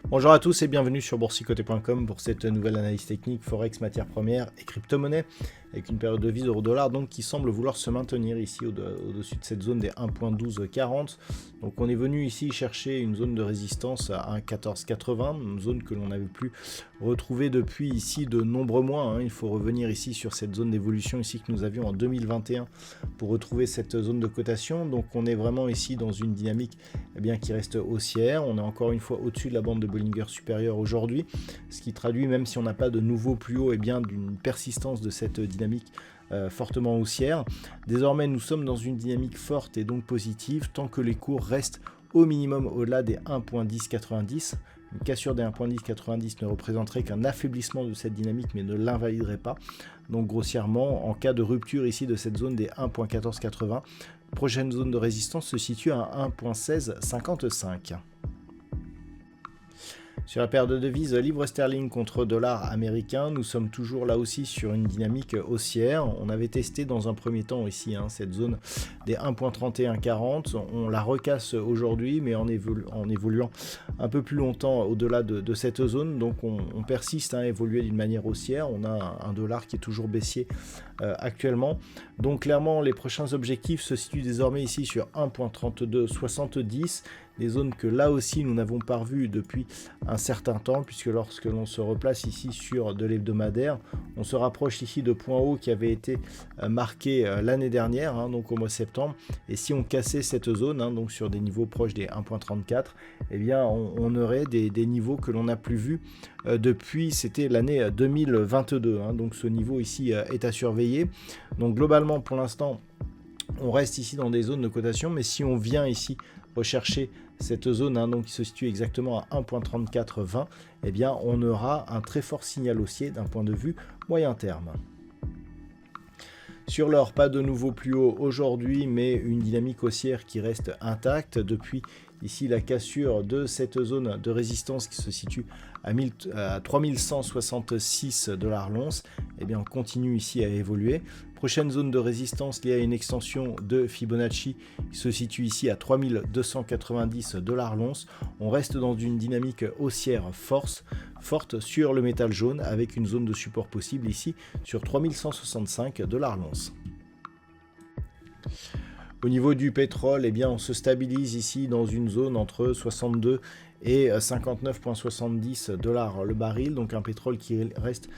Bonjour à tous et bienvenue sur boursicoté.com pour cette nouvelle analyse technique Forex, matières premières et crypto-monnaies avec une période de devise euro-dollar donc qui semble vouloir se maintenir ici au-dessus de cette zone des 1.1240. Donc on est venu ici chercher une zone de résistance à 1.1480, une zone que l'on n'avait plus retrouvée depuis ici de nombreux mois. Il faut revenir ici sur cette zone d'évolution ici que nous avions en 2021 pour retrouver cette zone de cotation. Donc on est vraiment ici dans une dynamique qui reste haussière. On est encore une fois au-dessus de la bande de Bollinger supérieure aujourd'hui, ce qui traduit, même si on n'a pas de nouveau plus haut, d'une persistance de cette dynamique fortement haussière. Désormais, nous sommes dans une dynamique forte et donc positive tant que les cours restent au minimum au-delà des 1.1090. Une cassure des 1.1090 ne représenterait qu'un affaiblissement de cette dynamique mais ne l'invaliderait pas. Donc grossièrement, en cas de rupture ici de cette zone des 1.1480, prochaine zone de résistance se situe à 1.1655. Sur la paire de devises livre sterling contre dollar américain, nous sommes toujours là aussi sur une dynamique haussière. On avait testé dans un premier temps ici cette zone des 1.3140. On la recasse aujourd'hui, mais en évoluant un peu plus longtemps au-delà de cette zone. Donc on persiste à évoluer d'une manière haussière. On a un dollar qui est toujours baissier actuellement. Donc clairement, les prochains objectifs se situent désormais ici sur 1.3270. Des zones que là aussi nous n'avons pas revues depuis un certain temps, puisque lorsque l'on se replace ici sur de l'hebdomadaire, on se rapproche ici de points hauts qui avaient été marqués l'année dernière, donc au mois de septembre. Et si on cassait cette zone, donc sur des niveaux proches des 1.34, on aurait des niveaux que l'on n'a plus vus depuis, c'était l'année 2022. Donc ce niveau ici est à surveiller. Donc globalement, pour l'instant, on reste ici dans des zones de cotation, mais si on vient ici rechercher cette zone donc qui se situe exactement à 1.3420, on aura un très fort signal haussier d'un point de vue moyen terme. Sur l'or, pas de nouveau plus haut aujourd'hui, mais une dynamique haussière qui reste intacte depuis ici la cassure de cette zone de résistance qui se situe à 3166 $ l'once. On continue ici à évoluer. Prochaine zone de résistance liée à une extension de Fibonacci qui se situe ici à 3290 $ l'once. On reste dans une dynamique haussière forte sur le métal jaune avec une zone de support possible ici sur 3165 $ l'once. Au niveau du pétrole, on se stabilise ici dans une zone entre 62 et 59,70 $ le baril, donc un pétrole qui reste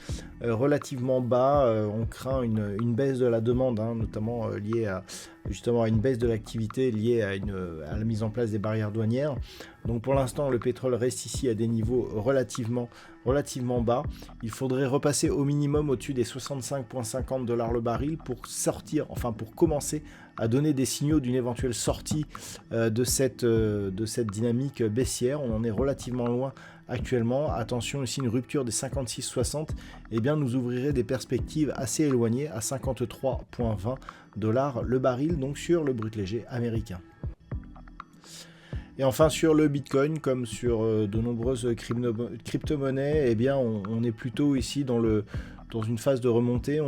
relativement bas. On craint une baisse de la demande, notamment liée à une baisse de l'activité liée à la mise en place des barrières douanières. Donc pour l'instant, le pétrole reste ici à des niveaux relativement bas. Il faudrait repasser au minimum au-dessus des 65,50 $ le baril pour pour commencer à donner des signaux d'une éventuelle sortie de cette dynamique baissière. On en est relativement loin actuellement. Attention, ici une rupture des 56,60 nous ouvrirait des perspectives assez éloignées à 53,20 $ le baril, donc sur le brut léger américain. Et enfin sur le Bitcoin, comme sur de nombreuses crypto-monnaies, on est plutôt ici dans une phase de remontée.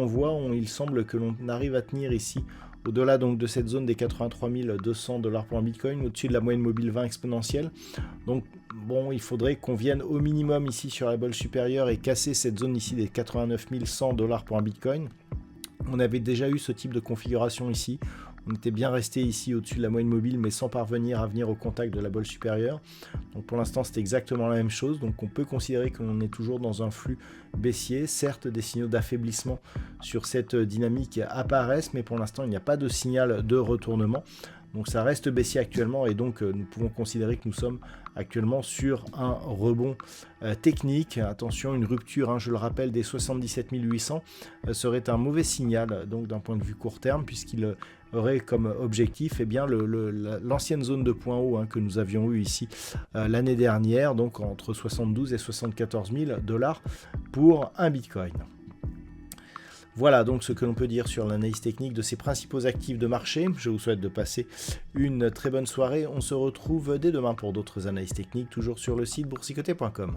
Il semble que l'on arrive à tenir ici au-delà donc de cette zone des 83 200 $ pour un Bitcoin, au-dessus de la moyenne mobile 20 exponentielle. Donc il faudrait qu'on vienne au minimum ici sur la bolle supérieure et casser cette zone ici des 89 100 $ pour un Bitcoin. On avait déjà eu ce type de configuration ici. On était bien resté ici au-dessus de la moyenne mobile, mais sans parvenir à venir au contact de la bolle supérieure. Donc pour l'instant, c'est exactement la même chose. Donc on peut considérer que l'on est toujours dans un flux baissier. Certes, des signaux d'affaiblissement sur cette dynamique apparaissent, mais pour l'instant, il n'y a pas de signal de retournement. Donc ça reste baissier actuellement et donc nous pouvons considérer que nous sommes actuellement sur un rebond technique. Attention, une rupture, je le rappelle, des 77 800 serait un mauvais signal donc d'un point de vue court terme, puisqu'il aurait comme objectif l'ancienne zone de point haut que nous avions eu ici l'année dernière, donc entre 72 et 74 000 $ pour un Bitcoin. Voilà donc ce que l'on peut dire sur l'analyse technique de ces principaux actifs de marché. Je vous souhaite de passer une très bonne soirée. On se retrouve dès demain pour d'autres analyses techniques, toujours sur le site boursicoté.com.